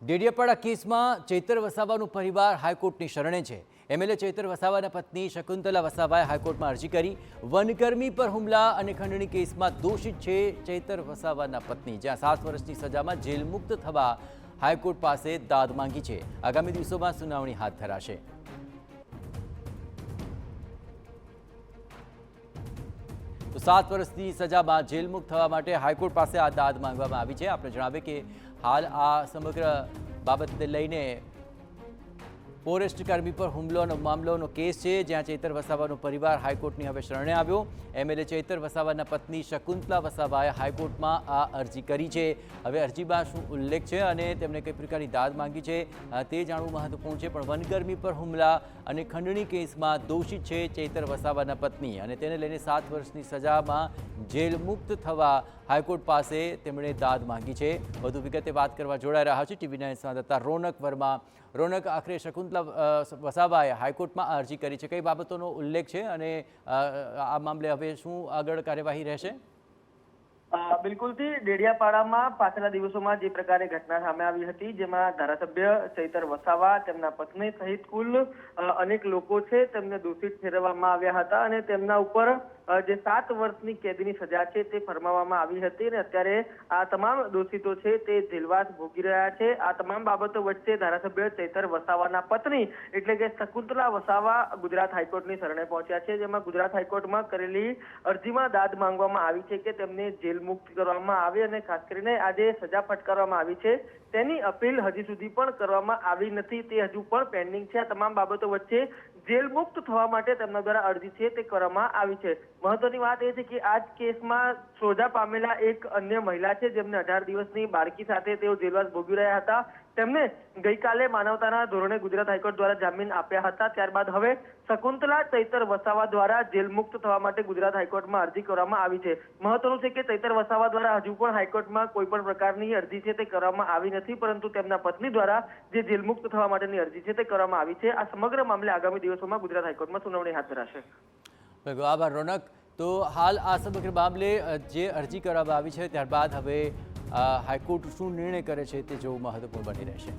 ડેડિયાપાડા કેસમાં ચૈતર વસાવાનું પરિવાર હાઈકોર્ટની શરણે છે। એમએલએ ચૈતર વસાવાના પત્ની શકુંતલા વસાવાએ હાઈકોર્ટમાં અરજી કરી। વનકર્મી પર હુમલા અને ખંડણી કેસમાં દોષિત છે ચૈતર વસાવાના પત્ની, જ્યાં 7 વર્ષની સજામાં જેલમુક્ત થવા હાઈકોર્ટ પાસે દાદ માંગી છે। આગામી દિવસોમાં સુનાવણી હાથ ધરાશે। તો 7 વર્ષની સજામાં જેલમુક્ત થવા માટે હાઈકોર્ટ પાસે આ દાદ માંગવામાં આવી છે। આપણે જણાવીએ કે હાલ આ સમગ્ર બાબતને લઈને ફોરેસ્ટ કર્મી પર હુમલાનો મામલાનો કેસ છે, જ્યાં ચૈતર વસાવાનો પરિવાર હાઈકોર્ટની હવે શરણે આવ્યો। એમએલએ ચૈતર વસાવાના પત્ની શકુંતલા વસાવાએ હાઈકોર્ટમાં આ અરજી કરી છે। હવે અરજીમાં શું ઉલ્લેખ છે અને તેમણે કઈ પ્રકારની દાદ માંગી છે તે જાણવું મહત્વપૂર્ણ છે। પણ વનકર્મી પર હુમલા અને ખંડણી કેસમાં દોષિત છે ચૈતર વસાવાના પત્ની, અને તેને લઈને 7 વર્ષની સજામાં જેલ મુક્ત થવા હાઈકોર્ટ પાસે તેમણે દાદ માંગી છે। વધુ વિગતે વાત કરવા જોડાઈ રહ્યા છે ટીવી 9 સંવાદદાતા રોનક વર્મા। રોનક, આખરે શકુંતલા વસાવાએ હાઈકોર્ટમાં અરજી કરી છે, કઈ બાબતોનો ઉલ્લેખ છે અને આ મામલે હવે શું આગળ કાર્યવાહી રહેશે? બિલકુલથી ડેડિયાપાડામાં પાછલા દિવસોમાં જે પ્રકારે ઘટના સામે આવી હતી, જેમાં ધારાસભ્ય ચૈતર વસાવા, તેમના પત્ની સહિત કુલ અનેક લોકો છે તેમને દોષિત ઠેરવવામાં આવ્યા હતા અને તેમના ઉપર જે 7 વર્ષની કેદની સજા છે તે ફરમાવવામાં આવી હતી અને અત્યારે આ તમામ દોષિતો છે તે જેલવાસ ભોગી રહ્યા છે। આ તમામ બાબતો વચ્ચે ધારાસભ્ય ચૈતર વસાવાના પત્ની એટલે કે શકુંતલા વસાવા ગુજરાત હાઈકોર્ટની શરણે પહોંચ્યા છે, જેમાં ગુજરાત હાઈકોર્ટમાં કરેલી અરજીમાં દાદ માંગવામાં આવી છે કે તેમને જેલ મુક્ત કરવામાં આવે અને ખાસ કરીને આજે સજા ફટકારવામાં આવી છે તેની અપીલ હજી સુધી પણ કરવામાં આવી નથી, તે હજુ પણ પેન્ડિંગ છે। આ તમામ બાબતો વચ્ચે જેલ મુક્ત થવા માટે તેમના દ્વારા અરજી છે તે કરવામાં આવી છે। મહત્વની વાત એ છે કે આ જ કેસમાં સોજા પામેલા એક અન્ય મહિલા છે, જેમને 18 દિવસની બાળકી સાથે તેઓ જેલવાસ ભોગવી રહ્યા હતા। તેમને ગઈકાલે માનવતાના ધોરણે ગુજરાત હાઈકોર્ટ દ્વારા જામીન આપ્યા હતા। ત્યારબાદ હવે શકુંતલા ચૈતર વસાવા દ્વારા જેલ મુક્ત થવા માટે ગુજરાત હાઈકોર્ટમાં અરજી કરવામાં આવી છે। મહત્વનું છે કે ચૈતર વસાવા દ્વારા હજુ પણ હાઈકોર્ટમાં કોઈ પણ પ્રકારની અરજી છે તે કરવામાં આવી નથી, પરંતુ તેમના પત્ની દ્વારા જે જેલ મુક્ત થવા માટેની અરજી છે તે કરવામાં આવી છે। આ સમગ્ર મામલે આગામી દિવસોમાં ગુજરાત હાઈકોર્ટમાં સુનાવણી હાથ ધરાશે। આભાર રોનક। તો હાલ આ સમગ્ર મામલે જે અરજી કરવામાં આવી છે ત્યારબાદ હવે હાઈકોર્ટ શું નિર્ણય કરે છે તે જોવું મહત્વપૂર્ણ બની રહેશે।